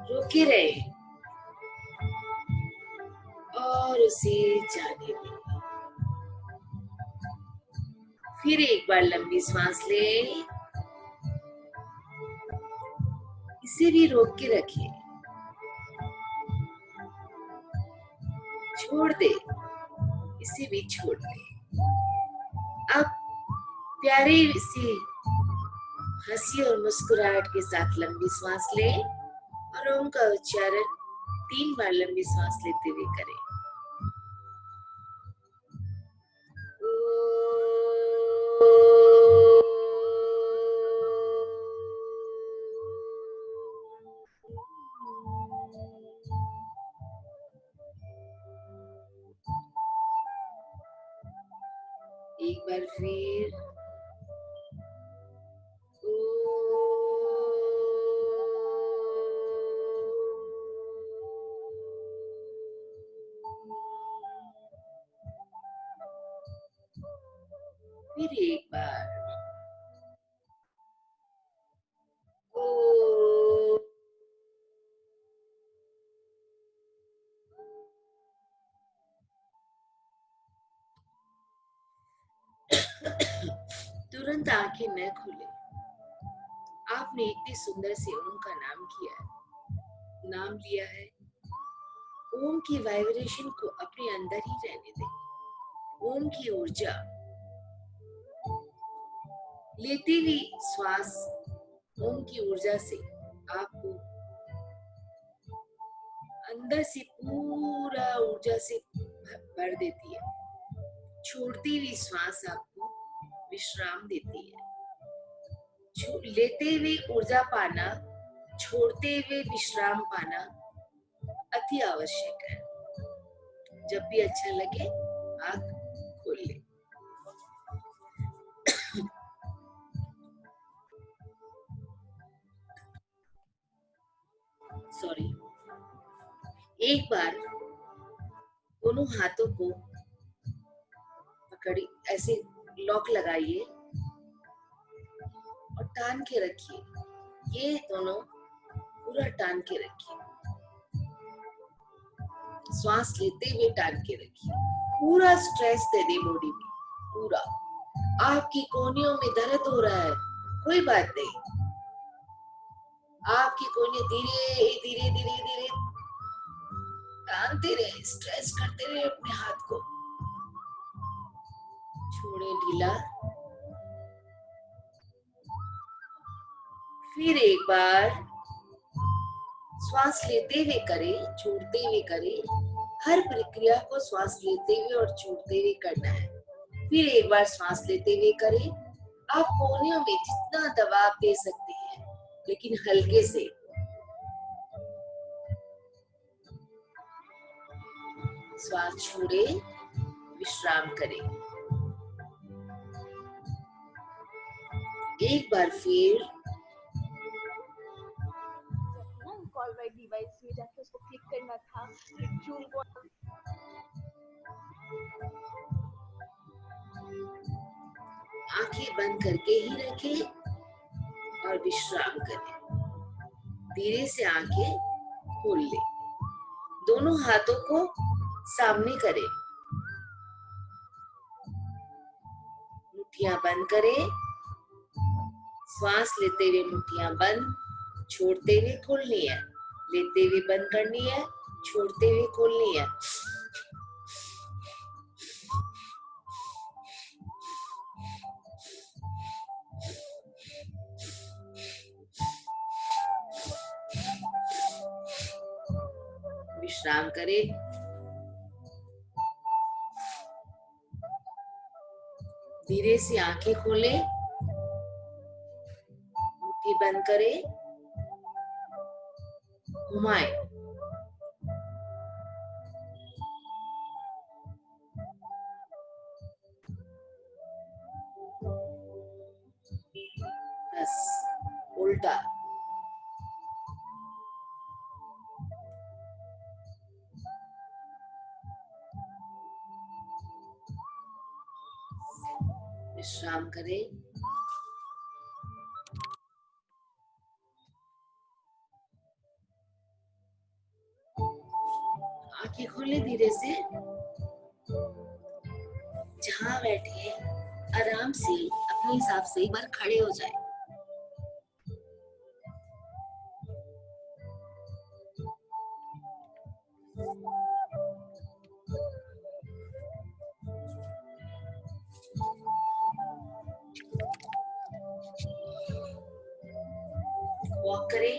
रुके रहे और उसे जाने दें। फिर एक बार लंबी सांस ले, इसे भी रोक के रखें। छोड़ दे, इसे भी छोड़ दे। अब प्यारी सी हंसी और मुस्कुराहट के साथ लंबी सांस ले और ओम का उच्चारण 3 बार लंबी सांस लेते हुए करें। एक बार फिर फिर एक बार तुरंत आंखें न खोले। आपने इतनी सुंदर से ओम का नाम लिया है। ओम की वाइब्रेशन को अपने अंदर ही रहने दें। ओम की ऊर्जा लेते हुए श्वास ओम की ऊर्जा से आपको अंदर से पूरा ऊर्जा से भर देती है। छोड़ती हुई श्वास आपको विश्राम देती है। लेते हुए ऊर्जा पाना, छोड़ते हुए विश्राम पाना अति आवश्यक है। जब भी अच्छा लगे आंख खोल ले। सॉरी। एक बार दोनों हाथों को पकड़ी, ऐसे लॉक लगाइए और टान के रखिए। ये दोनों पूरा टान के रखिए। श्वास लेते हुए टान के रखिए। पूरा स्ट्रेस दे दे बॉडी में। पूरा आपकी कोहनियों में दर्द हो रहा है, कोई बात नहीं। आपकी कोहनी धीरे धीरे धीरे धीरे टानते रहे, स्ट्रेच करते रहे अपने हाथ को। छोड़े ढीला। फिर एक बार श्वास लेते हुए करें, छोड़ते हुए करें। हर प्रक्रिया को श्वास लेते हुए और छोड़ते हुए करना है। फिर एक बार श्वास लेते हुए करें। आप कोहनियों में जितना दबाव दे सकते हैं, लेकिन हल्के से। श्वास छोड़े, विश्राम करें। एक बार फिर कॉल बाय डिवाइस में जाके उसको क्लिक करना था। जूम को आंखें बंद करके ही रखें और विश्राम करें। धीरे से आंखें खोल लें। दोनों हाथों को सामने करें। मुट्ठियां बंद करें। श्वास लेते हुए मुट्ठियां बंद, छोड़ते हुए खोलनी है। लेते हुए बंद करनी है, छोड़ते हुए खोलनी है। विश्राम करें। धीरे से आंखें खोलें, मुट्ठी बंद करें, घुमाएं। बस उल्टा। विश्राम करें। आंखें खोले धीरे से, जहां बैठे हैं आराम से अपने हिसाब से एक बार खड़े हो जाए। वॉक करें।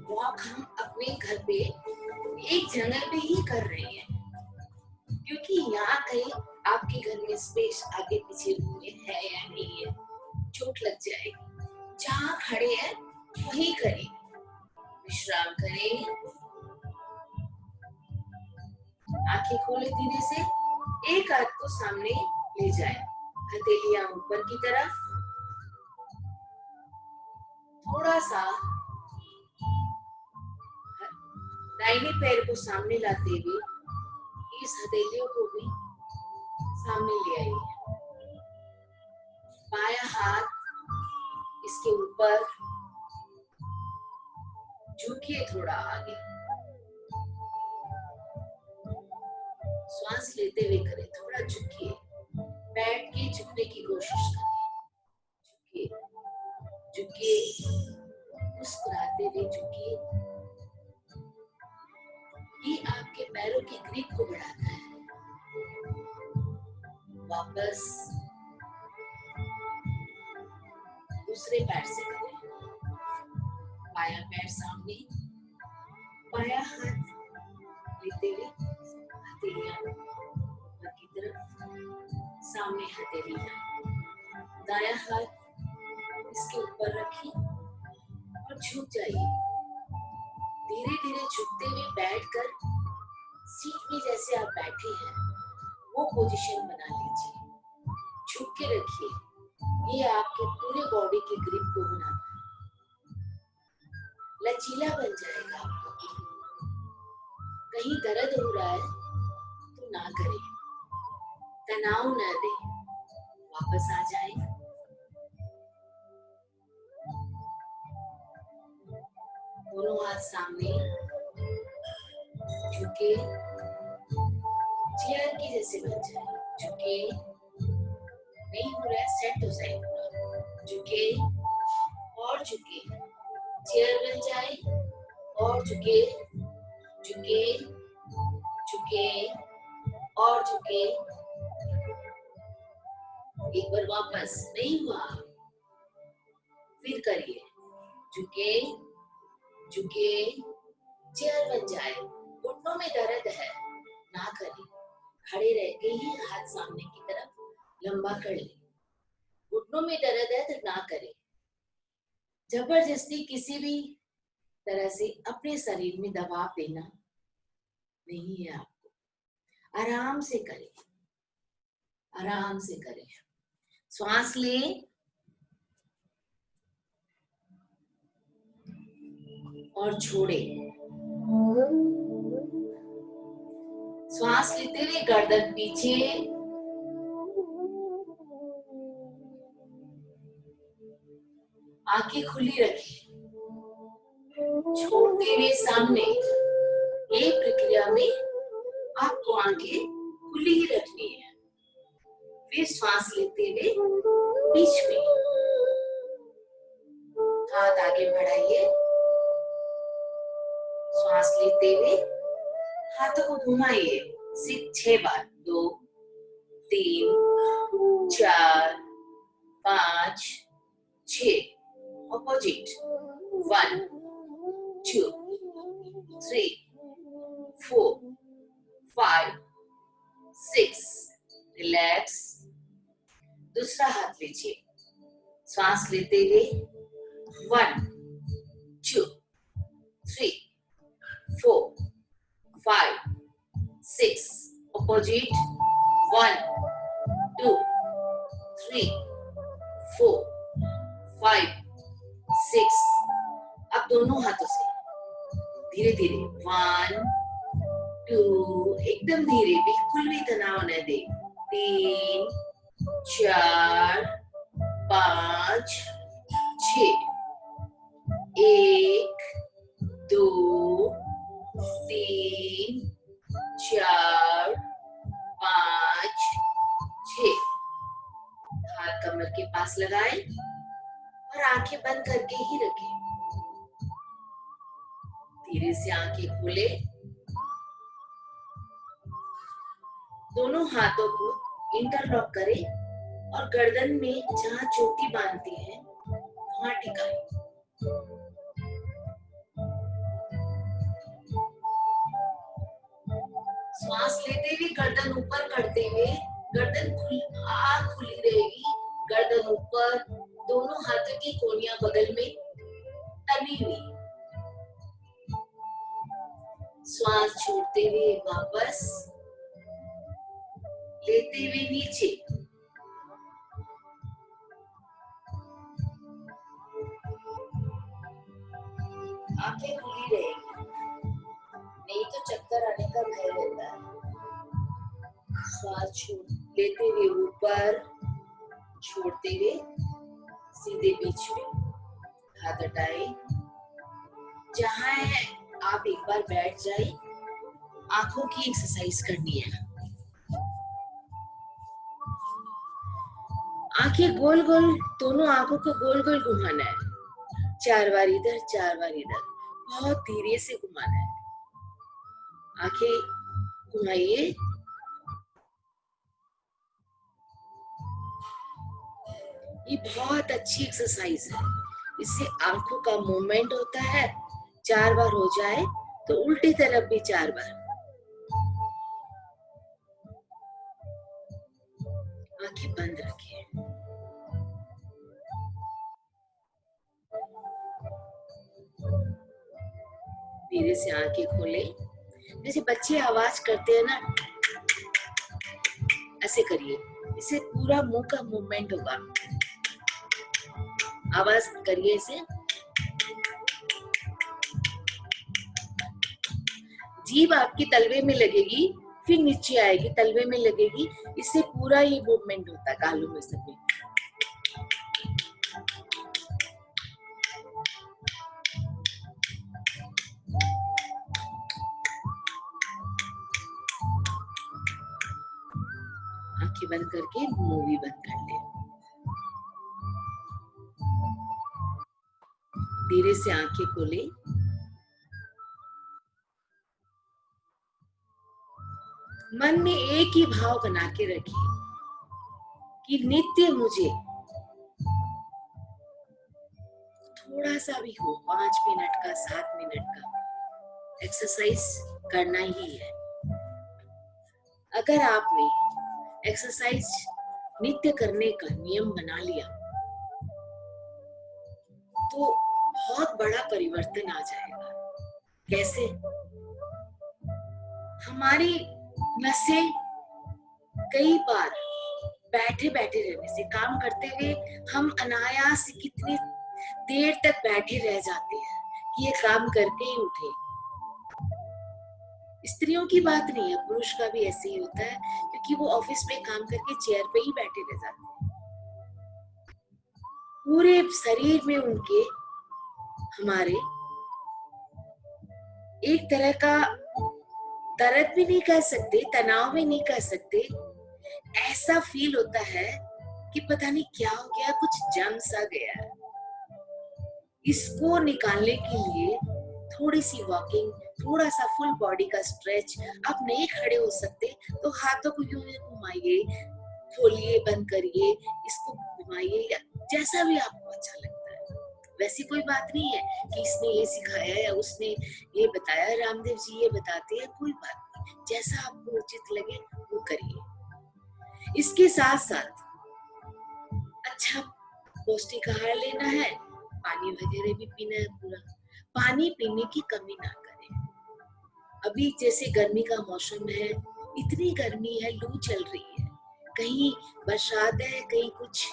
वॉक हम अपने घर पे एक जगह पे ही कर रहे हैं, क्योंकि यहाँ कहीं आपके घर में स्पेस आगे पीछे में है या नहीं है, चोट लग जाएगी। जहाँ खड़े हैं वहीं करें, विश्राम करें। आंखें खोले धीरे से, एक हाथ को सामने ले जाए, हथेलियां ऊपर की तरफ, थोड़ा सा दाहिने पैर को सामने लाते हुए इस हथेलियों को भी सामने ले आइए। बायां हाथ इसके ऊपर, झुकिए थोड़ा आगे, श्वास लेते हुए करें, थोड़ा झुकिए, बैठ के झुकने की कोशिश करें। झुकिए, झुकिए, मुस्कुराते हुए झुकिए। ये आपके पैरों की ग्रिप को बढ़ाता है। वापस दूसरे पैर से करें, बायां पैर सामने, बायां हाथ लेते हुए हथेलियां ऊपर की तरफ, सामने हथेलियां, दायां हाथ इसके ऊपर रखिए और झुक जाइए। धीरे धीरे झुकते हुए बैठकर सीट में जैसे आप बैठे हैं वो पोजीशन बना लीजिए, झुक के रखिए। ये आपके पूरे बॉडी की ग्रिप को बनाता है, लचीला बन जाएगा आपका। कहीं दर्द हो रहा है तो ना करें, तनाव न दें, वापस आ जाए। दोनों हाथ सामने, झुके, चेयर की जैसे बन जाए, झुके, नहीं हो रहा है सेट हो जाए, झुके और झुके, चेयर बन जाए और झुके, झुके, झुके और झुके। एक बार वापस, नहीं हुआ फिर करिए, झुके, झुके, चेयर बन जाए। घुटनों में दर्द है ना करें, खड़े रह के ही हाथ सामने की तरफ लंबा कर ले। घुटनों में दर्द है तो ना करें। जबरदस्ती किसी भी तरह से अपने शरीर में दबाव देना नहीं है आपको। आराम से करें, आराम से करें। श्वास लें और छोड़ें। श्वास लेते हुए गर्दन पीछे, आंखें खुली रखें, छोड़ते हुए सामने। ये प्रक्रिया में आपको आंखें खुली ही रखनी है। फिर श्वास लेते हुए बीच में हाथ आगे बढ़ाइए, श्वास लेते हुए हाथों को घुमाइए सिर्फ 6 बार। 2, 3, 4, 5, 6। ऑपोजिट। 1, 2, 3, 4, 5, 6। रिलैक्स। दूसरा हाथ लीजिए, श्वास लेते हुए 1, 2, 3, 4, 5, 6। ऑपोजिट। 1, 2, 3, 4, 5, 6। अब दोनों हाथों से धीरे धीरे 1, 2, एकदम धीरे, बिल्कुल भी तनाव न दे। 3, 4, 5 6 1 2 3 4 5 6 हाथ कमर के पास लगाएं और आंखें बंद करके ही रखें। धीरे से आंखें खोले, दोनों हाथों को इंटरलॉक करें और गर्दन में जहां चोटी बांधती हैं वहां टिकाएं। श्वास लेते हुए गर्दन ऊपर करते हुए आंख खुली रहेगी, गर्दन ऊपर, दोनों हाथों की कोहनियां बगल में तनी हुई। श्वास छोड़ते हुए वापस, लेते हुए नीचे। आंखें खुली रहेगी, नहीं तो चक्कर आने का भय रहता है। श्वास लेते हुए ऊपर, छोड़ते हुए सीधे बीच में हाथ हटाए। जहां है आप एक बार बैठ जाए, आंखों की एक्सरसाइज करनी है। आंखें गोल गोल, दोनों आंखों को गोल गोल घुमाना है। 4 बार इधर, 4 बार इधर, बहुत धीरे से घुमाना है। आंखें घुमाइए। ये बहुत अच्छी एक्सरसाइज है, इससे आंखों का मूवमेंट होता है। 4 बार हो जाए तो उल्टी तरफ भी 4 बार। आंखें बंद रखिए। धीरे से आंखें खोले। जैसे बच्चे आवाज करते हैं ना, ऐसे करिए, इससे पूरा मुंह का मूवमेंट होगा। आवाज करिए इसे। जीभ आपकी तलवे में लगेगी, फिर नीचे आएगी, तलवे में लगेगी, इससे पूरा ये मूवमेंट होता है गालों में सब में। आंखें बंद करके मुंह भी बंद कर ले। धीरे से आंखें खोले। मन में एक ही भाव बना के रखिए कि नित्य मुझे थोड़ा सा भी हो, 5 मिनट का, 7 मिनट का एक्सरसाइज करना ही है। अगर आपने एक्सरसाइज नित्य करने का नियम बना लिया तो बहुत बड़ा परिवर्तन आ जाएगा। कैसे? हमारी नसें कई बार बैठे बैठे रहने से, काम करते हुए हम अनायास कितनी देर तक बैठे रह जाते हैं कि ये काम करके ही उठे। स्त्रियों की बात नहीं है, पुरुष का भी ऐसे ही होता है, क्योंकि वो ऑफिस में काम करके चेयर पे ही बैठे रह जाते हैं। पूरे शरीर में उनके, हमारे एक तरह का दर्द भी नहीं कह सकते, तनाव भी नहीं कह सकते, ऐसा फील होता है कि पता नहीं क्या हो गया, कुछ जम सा गया है। इसको निकालने के लिए थोड़ी सी वॉकिंग, थोड़ा सा फुल बॉडी का स्ट्रेच। आप नहीं खड़े हो सकते तो हाथों को यूं घुमाइए, खोलिए, बंद करिए, इसको घुमाइए, या जैसा भी आपको अच्छा लगता है। वैसी कोई बात नहीं है कि इसने ये सिखाया या उसने ये बताया, रामदेव जी ये बताते हैं, कोई बात नहीं, जैसा आपको उचित लगे वो करिए। इसके साथ साथ अच्छा पौष्टिक आहार लेना है, पानी वगैरह भी पीना है पूरा। पानी पीने की कमी ना करें। अभी जैसे गर्मी का मौसम है, इतनी गर्मी है, लू चल रही है, कहीं बरसात है, कहीं कुछ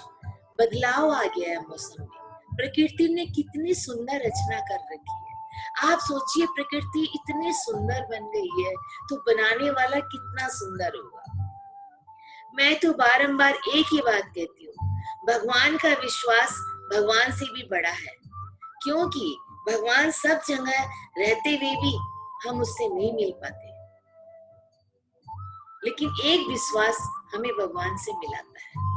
बदलाव आ गया है मौसम में। प्रकृति ने कितनी सुंदर रचना कर रखी है। आप सोचिए, प्रकृति इतनी सुंदर बन गई है तो बनाने वाला कितना सुंदर होगा। मैं तो बारंबार एक ही बात कहती हूँ, भगवान का विश्वास भगवान से भी बड़ा है, क्योंकि भगवान सब जगह रहते हुए भी हम उससे नहीं मिल पाते, लेकिन एक विश्वास हमें भगवान से मिलाता है।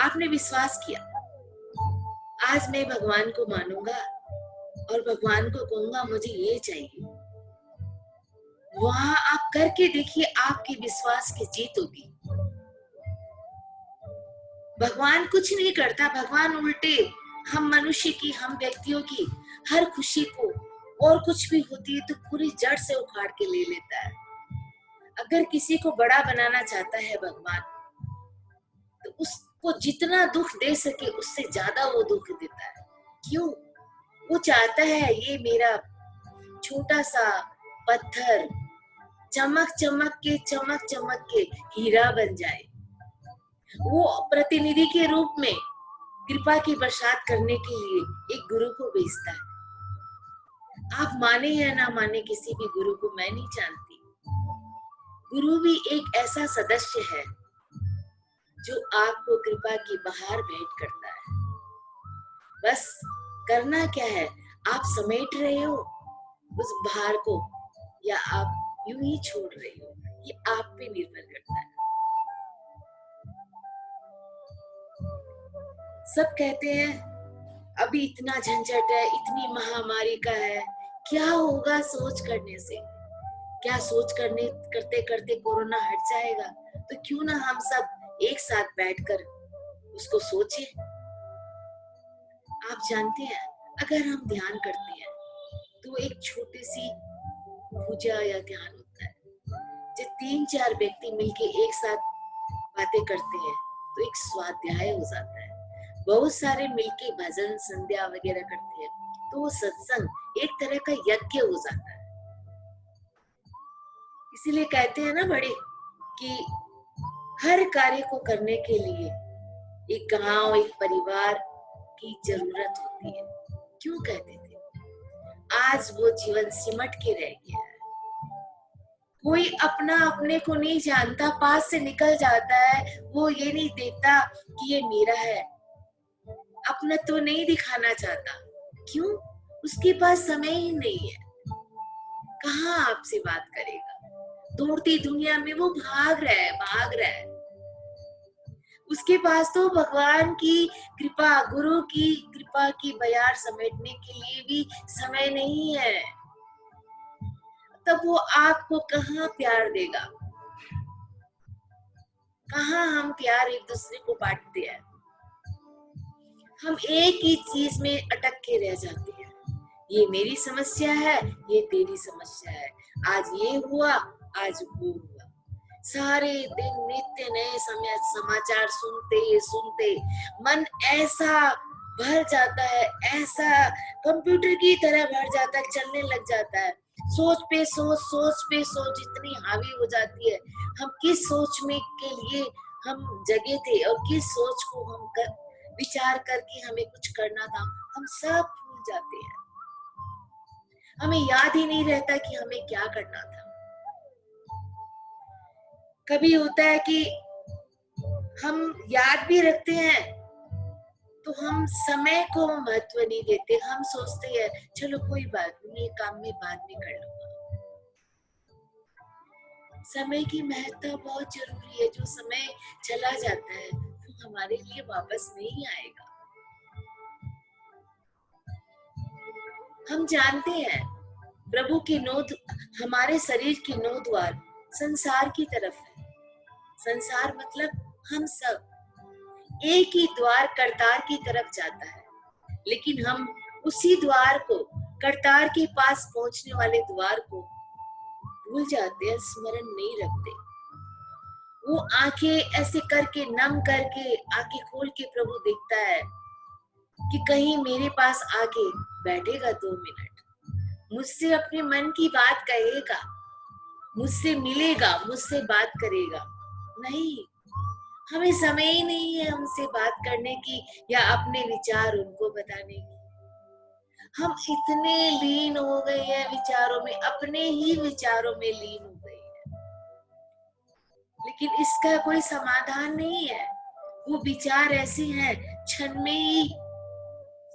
आपने विश्वास किया, आज मैं भगवान को मानूंगा और भगवान को कहूंगा मुझे ये चाहिए। वहां आप करके देखिए, आपके विश्वास की जीत होगी। भगवान कुछ नहीं करता, भगवान उल्टे हम मनुष्य की, हम व्यक्तियों की हर खुशी को, और कुछ भी होती है तो पूरी जड़ से उखाड़ के ले लेता है। अगर किसी को बड़ा बनाना चाहता है भगवान, तो उसको जितना दुख दे सके उससे ज्यादा वो दुख देता है। क्यों? वो चाहता है ये मेरा छोटा सा पत्थर चमक चमक के हीरा बन जाए। वो प्रतिनिधि के रूप में कृपा की बरसात करने के लिए एक गुरु को भेजता है। आप माने या ना माने, किसी भी गुरु को मैं नहीं जानती। गुरु भी एक ऐसा सदस्य है जो आपको कृपा की बहार भेंट करता है। बस करना क्या है, आप समेट रहे हो उस बहार को या आप यूं ही छोड़ रहे हो, ये आप पे निर्भर करता है। सब कहते हैं अभी इतना झंझट है, इतनी महामारी का है, क्या होगा सोच करने से? क्या सोच करने करते करते कोरोना हट जाएगा? तो क्यों ना हम सब एक साथ बैठकर उसको सोचें। आप जानते हैं, अगर हम ध्यान करते हैं तो एक छोटी सी पूजा या ध्यान होता है, जब 3-4 व्यक्ति मिलके एक साथ बातें करते हैं तो एक स्वाध्याय हो जाता है। बहुत सारे मिलके भजन संध्या वगैरह करते हैं तो वो सत्संग एक तरह का यज्ञ हो जाता है। इसीलिए कहते हैं ना बड़े कि हर कार्य को करने के लिए एक गांव, एक परिवार की जरूरत होती है। क्यों कहते थे? आज वो जीवन सिमट के रह गया है। कोई अपना अपने को नहीं जानता, पास से निकल जाता है, वो ये नहीं देखता कि ये मेरा है, अपना तो नहीं दिखाना चाहता। क्यों? उसके पास समय ही नहीं है। कहाँ आपसे बात करेगा? दौड़ती दुनिया में वो भाग रहा है। उसके पास तो भगवान की कृपा, गुरु की कृपा की बयार समेटने के लिए भी समय नहीं है। तब वो आपको कहाँ प्यार देगा? कहाँ हम प्यार एक दूसरे को बांटते हैं? हम एक ही चीज में अटक के रह जाते हैं। ये मेरी समस्या है, ये तेरी समस्या है, आज ये हुआ, आज वो हुआ। सारे दिन नित्य नए समाचार सुनते मन ऐसा भर जाता है, ऐसा कंप्यूटर की तरह भर जाता है, चलने लग जाता है। सोच पे सोच इतनी हावी हो जाती है। हम किस सोच में के लिए हम जगे थे और किस सोच को हम विचार करके हमें कुछ करना था, हम सब भूल जाते हैं। हमें याद ही नहीं रहता कि हमें क्या करना था। कभी होता है कि हम याद भी रखते हैं तो हम समय को महत्व नहीं देते। हम सोचते हैं चलो कोई बात नहीं, ये काम में बाद में कर लूंगा। समय की महत्ता बहुत जरूरी है। जो समय चला जाता है वो हमारे लिए वापस नहीं आएगा। हम जानते हैं प्रभु के हमारे शरीर के 9 द्वार संसार की तरफ है। संसार मतलब हम सब। एक ही द्वार करतार की तरफ जाता है, लेकिन हम उसी द्वार को, करतार के पास पहुंचने वाले द्वार को भूल जाते हैं, स्मरण नहीं रखते। वो आंखें ऐसे करके, नम करके आंखें खोल के प्रभु देखता है कि कहीं मेरे पास आके बैठेगा 2 मिनट, मुझसे अपने मन की बात कहेगा, मुझसे मिलेगा, मुझसे बात करेगा। नहीं, हमें समय ही नहीं है हमसे बात करने की या अपने विचार उनको बताने की। हम इतने लीन हो गए हैं विचारों में, अपने ही विचारों में लीन हो गए हैं। लेकिन इसका कोई समाधान नहीं है। वो विचार ऐसे हैं, क्षण में ही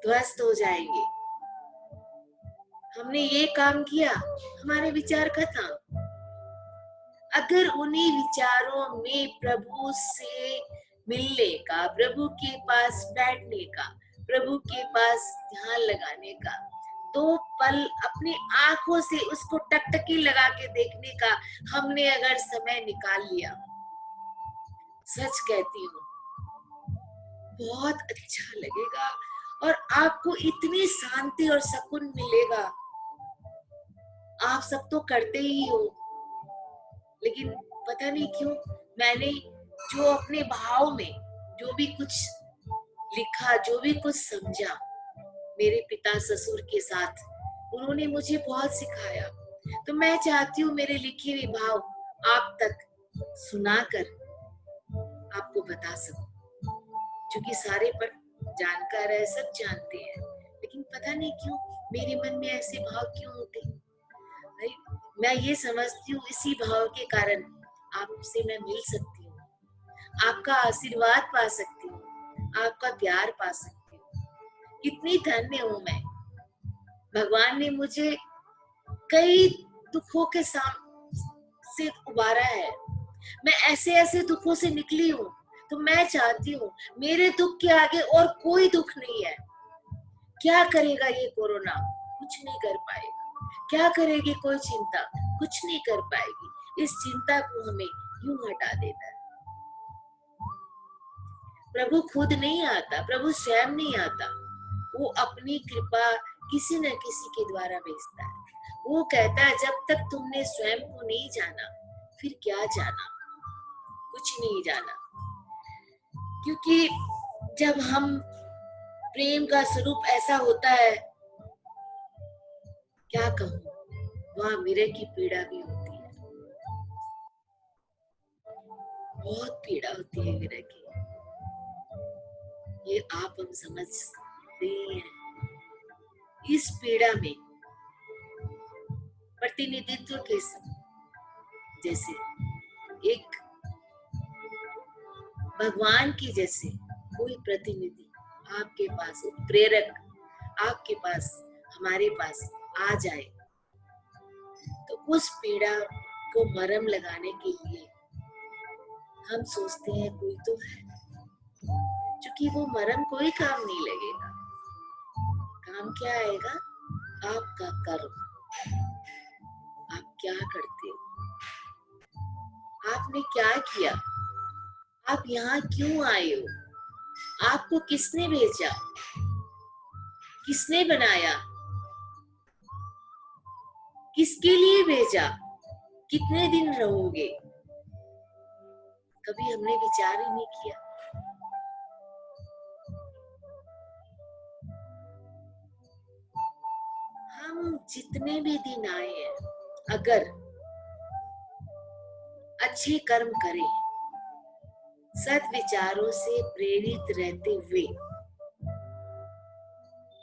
ध्वस्त हो जाएंगे। हमने ये काम किया, हमारे विचार खत्म। अगर उन्हीं विचारों में प्रभु से मिलने का, प्रभु के पास बैठने का, प्रभु के पास ध्यान लगाने का, 2 पल अपनी आंखों से उसको टकटकी लगा के देखने का हमने अगर समय निकाल लिया, सच कहती हूँ बहुत अच्छा लगेगा और आपको इतनी शांति और सुकून मिलेगा। आप सब तो करते ही हो, लेकिन पता नहीं क्यों मैंने जो अपने भाव में जो भी कुछ लिखा, जो भी कुछ समझा, मेरे पिता ससुर के साथ उन्होंने मुझे बहुत सिखाया। तो मैं चाहती हूँ मेरे लिखे हुए भाव आप तक सुनाकर आपको बता सकूं, क्योंकि सारे पर जानकार है, सब जानते हैं, लेकिन पता नहीं क्यों मेरे मन में ऐसे भाव क्यों होते। मैं ये समझती हूँ इसी भाव के कारण आपसे मैं मिल सकती हूँ, आपका आशीर्वाद पा सकती हूँ, आपका प्यार पा सकती हूँ। कितनी धन्य हूँ मैं। भगवान ने मुझे कई दुखों के से उबारा है। मैं ऐसे ऐसे दुखों से निकली हूँ, तो मैं चाहती हूँ मेरे दुख के आगे और कोई दुख नहीं है। क्या करेगा ये कोरोना? कुछ नहीं कर पाएगा। क्या करेगी कोई चिंता? कुछ नहीं कर पाएगी। इस चिंता को हमें यूं हटा देता है। प्रभु खुद नहीं आता, प्रभु स्वयं नहीं आता, वो अपनी कृपा किसी न किसी के द्वारा भेजता है। वो कहता है जब तक तुमने स्वयं को नहीं जाना, फिर क्या जाना? कुछ नहीं जाना। क्योंकि जब हम प्रेम का स्वरूप ऐसा होता है, क्या कहूं, वहां मिरर की पीड़ा भी होती है, बहुत पीड़ा होती है मिरर की। ये आप हम समझते हैं। इस पीड़ा में प्रतिनिधित्व के जैसे एक भगवान की जैसे कोई प्रतिनिधि आपके पास, प्रेरक आपके पास, हमारे पास आ जाए, तो उस पीड़ा को मरहम लगाने के लिए हम सोचते हैं कोई तो है, क्योंकि वो मरहम कोई काम नहीं लगेगा। काम क्या आएगा? आपका कर्म। आप क्या करते हो? आपने क्या किया? आप यहाँ क्यों आए हो? आपको किसने भेजा? किसने बनाया? किसके लिए भेजा? कितने दिन रहोगे? कभी हमने विचार ही नहीं किया। हम जितने भी दिन आए हैं, अगर अच्छे कर्म करें, सद्विचारों से प्रेरित रहते हुए,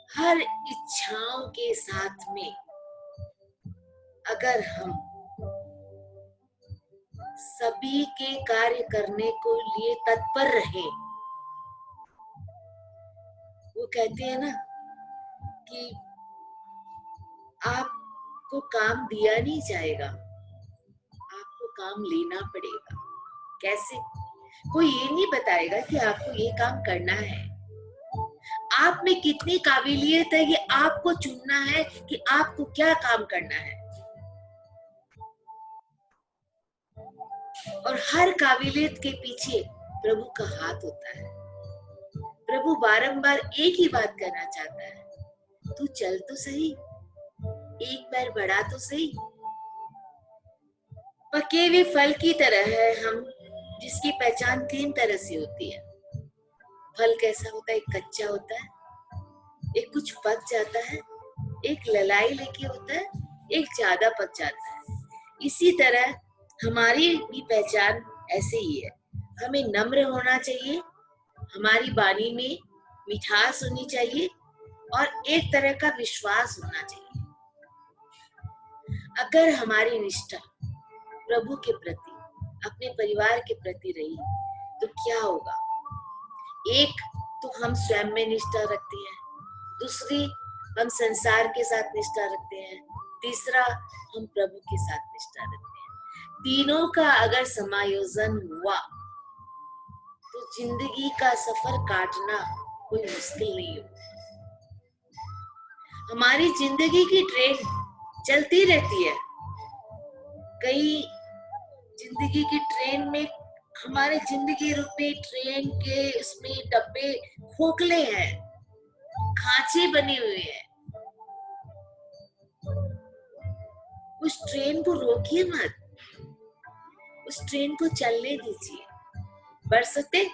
हर इच्छाओं के साथ में अगर हम सभी के कार्य करने को लिए तत्पर रहें, वो कहते हैं ना कि आपको काम दिया नहीं जाएगा, आपको काम लेना पड़ेगा। कैसे? कोई ये नहीं बताएगा कि आपको ये काम करना है। आप में कितनी काबिलियत है, ये आपको चुनना है कि आपको क्या काम करना है। और हर काबिलियत के पीछे प्रभु का हाथ होता है। प्रभु बारंबार एक ही बात करना चाहता है, तू चल तो सही, एक पैर बढ़ा तो सही। पके हुए फल की तरह है हम, जिसकी पहचान 3 तरह से होती है। फल कैसा होता है? एक कच्चा होता है, एक कुछ पक जाता है, एक ललाई लेके होता है, एक ज्यादा पक जाता है। इसी तरह हमारी भी पहचान ऐसे ही है। हमें नम्र होना चाहिए, हमारी वाणी में मिठास होनी चाहिए और एक तरह का विश्वास होना चाहिए। अगर हमारी निष्ठा प्रभु के प्रति, अपने परिवार के प्रति रही, तो क्या होगा? एक तो हम स्वयं में निष्ठा रखते हैं, दूसरी हम संसार के साथ निष्ठा रखते हैं, तीसरा हम प्रभु के साथ निष्ठा रखते हैं। तीनों का अगर समायोजन हुआ तो जिंदगी का सफर काटना कोई मुश्किल नहीं हो। हमारी जिंदगी की ट्रेन चलती रहती है। कई जिंदगी की ट्रेन में हमारे जिंदगी रूपी ट्रेन के उसमें डब्बे खोखले हैं, खांचे बने हुए हैं। उस ट्रेन को रोकिए मत, उस ट्रेन को चलने दीजिए। बरसते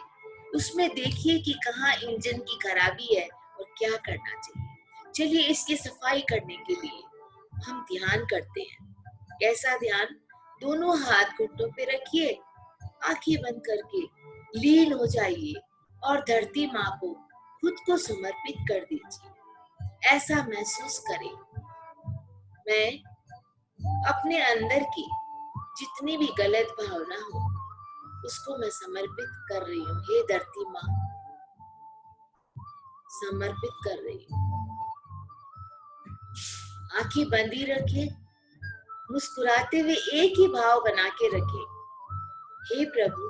उसमें देखिए कि कहाँ इंजन की खराबी है और क्या करना चाहिए। चलिए इसकी सफाई करने के लिए हम ध्यान करते हैं। कैसा ध्यान? दोनों हाथ घुटनों पे रखिए, आंखें बंद करके लीन हो जाइए और धरती माँ को खुद को समर्पित कर दीजिए। ऐसा महसूस करें, मैं अपने अंदर की जितनी भी गलत भावना हो उसको मैं समर्पित कर रही हूँ। हे धरती माँ, समर्पित कर रही हूँ। आंखें बंदी रखें, मुस्कुराते हुए एक ही भाव बना के रखें। हे प्रभु,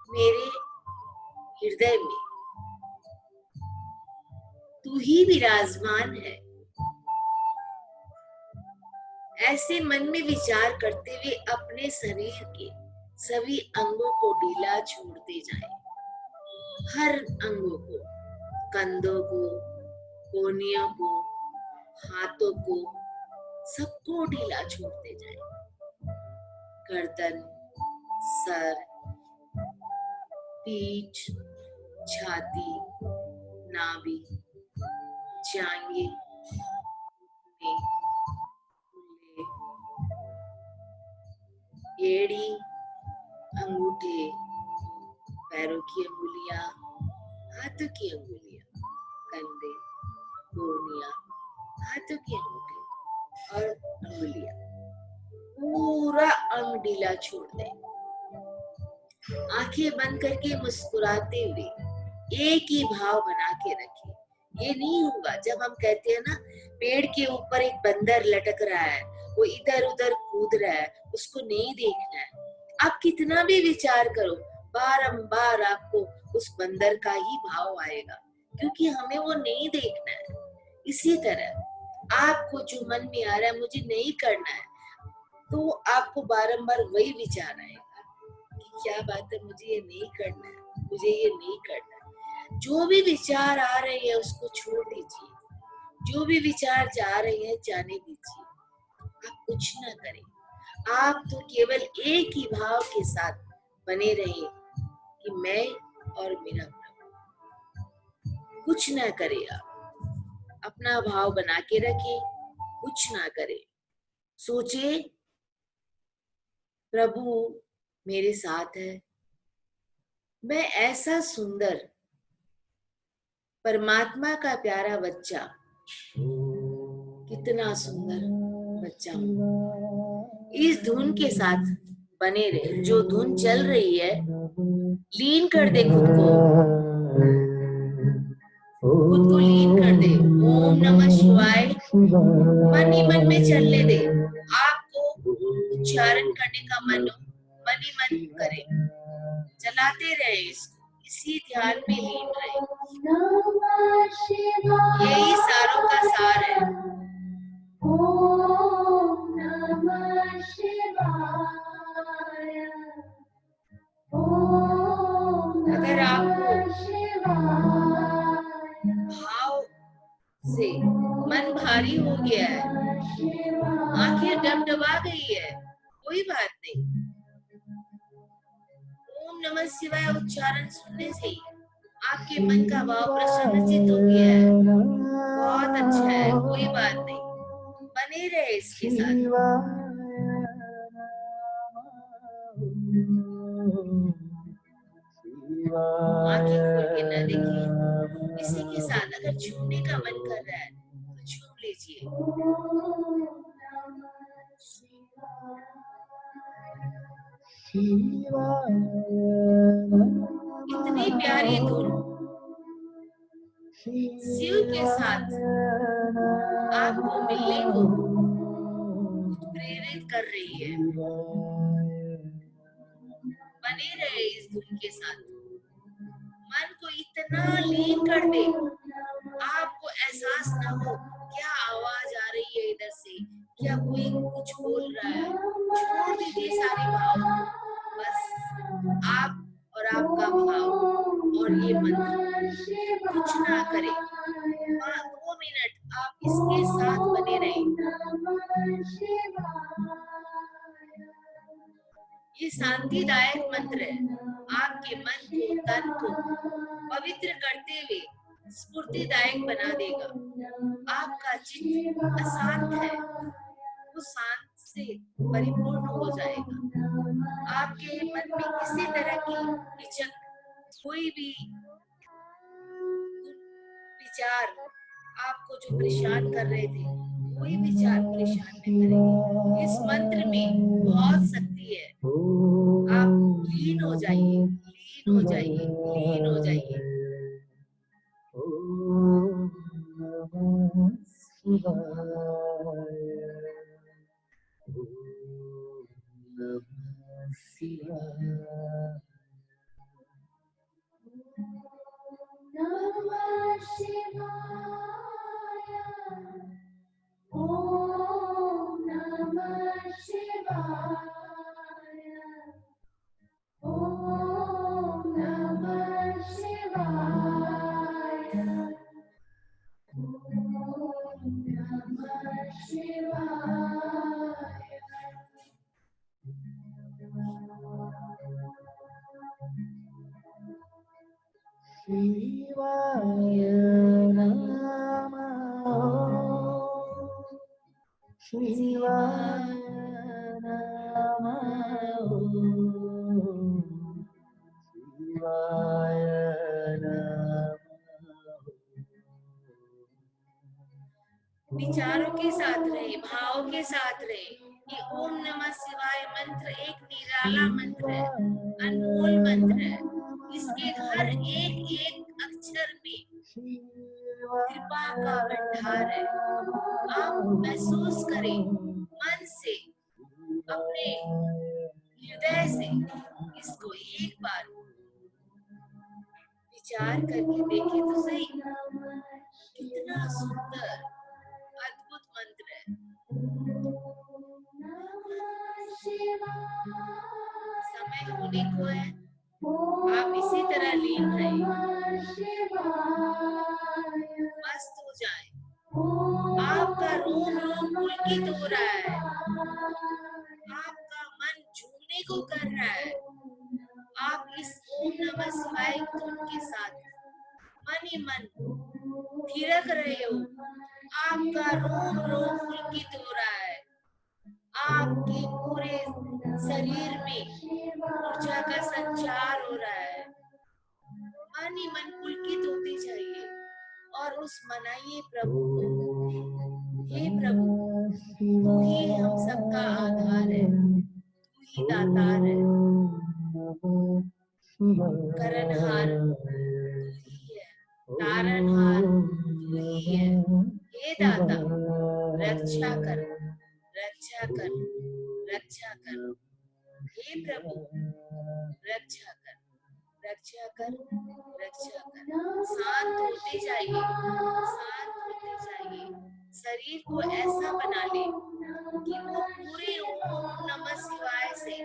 मेरे हृदय में तू ही विराजमान है। ऐसे मन में विचार करते हुए अपने शरीर के सभी अंगों को ढीला छोड़ते जाएं। हर अंगों को, कंधों को, कोहनियों को, हाथों को, सबको ढीला छोड़ते जाएं। गर्दन, सर, पीठ, छाती, नाभि, जांघें, एड़ी, अंगूठे, पैरों की अंगुलियां, हाथों की अंगुलियां, कंधे, कोहनियां, हाथों की अंगूठे और अंगुलियां, पूरा अंग ढीला छोड़ दें। आंखें बंद करके मुस्कुराते हुए एक ही भाव बना के रखें। ये नहीं होगा जब हम कहते हैं ना, पेड़ के ऊपर एक बंदर लटक रहा है, वो इधर उधर कूद रहा है, उसको नहीं देखना है। आप कितना भी विचार करो, बारंबार आपको उस बंदर का ही भाव आएगा, क्योंकि हमें वो नहीं देखना है। इसी तरह आपको जो मन में आ रहा है मुझे नहीं करना है, तो आपको बारंबार वही विचार आएगा कि क्या बात है, मुझे ये नहीं करना है, मुझे ये नहीं करना है। जो भी विचार आ रहे हैं उसको छोड़ दीजिए, जो भी विचार जा रहे हैं जाने दीजिए। आप कुछ ना करें, आप तो केवल एक ही भाव के साथ बने रहे कि मैं और मेरा प्रभु। कुछ ना करें, आप अपना भाव बना के रखें, कुछ ना करें। सोचे प्रभु मेरे साथ है, मैं ऐसा सुंदर परमात्मा का प्यारा बच्चा, कितना सुंदर बच्चा हूँ। इस धुन के साथ बने रहे, जो धुन चल रही है लीन कर दे खुद को लीन कर दे। ओम नमः शिवाय मन ही मन में चलने दे। आपको उच्चारण करने का मन ही मन करे, चलाते रहे इसको, इसी ध्यान में लीन रहे। यही सारों का सार है। ओम नमः शिवाय। अगर आपको भाव से मन भारी हो गया है, आंखें डबडबा गई है, कोई बात नहीं। ओम नमः शिवाय उच्चारण सुनने से ही आपके मन का भाव प्रसन्नचित हो गया है, बहुत अच्छा है, कोई बात नहीं, बने रहे इसके साथ। आंखें खोल के न देखिए, इसी के साथ अगर छूने का मन कर रहा है तो छू लीजिए। इतनी प्यारी धुन शिव के साथ आपको मिलने को प्रेरित कर रही है। बने रहे इस धुन के साथ, मन को इतना लीन कर दे आपको एहसास ना हो क्या आवाज आ रही है इधर से, क्या कोई कुछ बोल रहा है। छोड़ दीजिए सारी भाव, बस आप और आपका भाव और ये मंत्र, कुछ ना करे। 2 मिनट आप इसके साथ बने रहे। ये शांतिदायक मंत्र है, आपके मन को, तन को पवित्र करते हुए स्फूर्तिदायक बना देगा। आपका चित्त अशांत है, वो शांत से परिपूर्ण हो जाएगा। आपके मन में किसी तरह की हिचक, कोई भी विचार आपको जो परेशान कर रहे थे, कोई विचार परेशान नहीं करेंगे। इस मंत्र में बहुत शक्ति है। आप लीन हो जाइए, लीन हो जाइए, लीन हो जाइए। शिवाय नमः, शिवाय नमः, शिवाय नमः। विचारों के साथ रहे, भाव के साथ रहे। ये ओम नमः शिवाय मंत्र एक निराला मंत्र है, अनमोल मंत्र है। इसके हर एक एक अक्षर में कृपा का भंडार है। आप महसूस करें मन से, अपने हृदय से इसको एक बार विचार करके देखें तो सही, कितना सुंदर अद्भुत मंत्र है। समय होने को है, आप इसी तरह लीन रहे, मस्त हो जाए। आपका रोम रोम पुलकित हो रहा है, आपका मन झूमने को कर रहा है। आप इस ओम नमः शिवाय धुन के साथ मन ही मन थिरक रहे हो। आपका रोम रोम पुलकित हो रहा है, आपके पूरे शरीर में ऊर्जा का संचार हो रहा है। मन ही मन पुलकित होते जाइए और उस मनाइए प्रभु को, हे प्रभु तू ही हम सबका आधार है, तू ही दातार है, करनहार तू ही है, तारनहार तू ही है। हे दाता रक्षा कर, रक्षा कर, रक्षा कर। हे प्रभु रक्षा कर, रक्षा कर, रक्षा कर। शांत होते जाइए, शांत होते जाइए। शरीर को ऐसा बना ले कि वो पूरे ओम नमः शिवाय से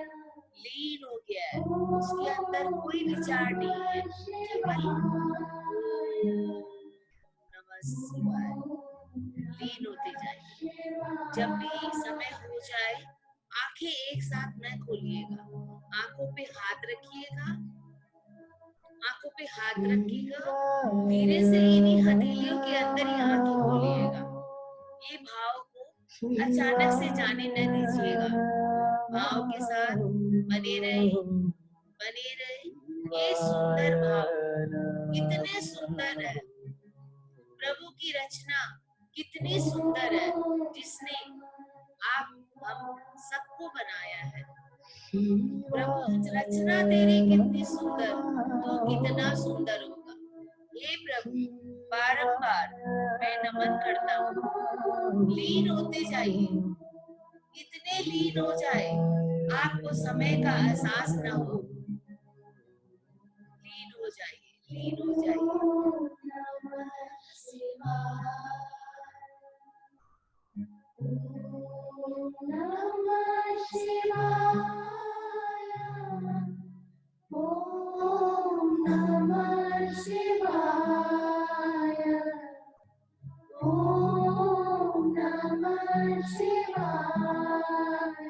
लीन हो गया है। उसके अंदर कोई विचार नहीं है, केवल ओम नमः शिवाय। लीन होते जाइए। जब भी समय हो जाए, आंखें एक साथ न खोलिएगा, आंखों पे हाथ रखिएगा, आंखों पे हाथ रखिएगा, धीरे से इन्हीं हथेलियों के अंदर ही आंखें खोलिएगा। ये भाव को अचानक से जाने न दीजिएगा, भाव के साथ बने रहे, बने रहे। ये सुंदर भाव कितने सुंदर है, प्रभु की रचना कितनी सुंदर है, जिसने आप हम सबको बनाया है। प्रभु रचना तेरी कितनी सुंदर, तू कितना सुंदर होगा। हे प्रभु बारंबार मैं नमन करता हूँ। लीन होते जाइए, इतने लीन हो जाए आपको समय का एहसास ना हो। लीन हो जाइए, लीन हो जाइए। नमः शिवाय, नमः शिवाय, ओम नमः शिवाय, ओम नमः शिवाय,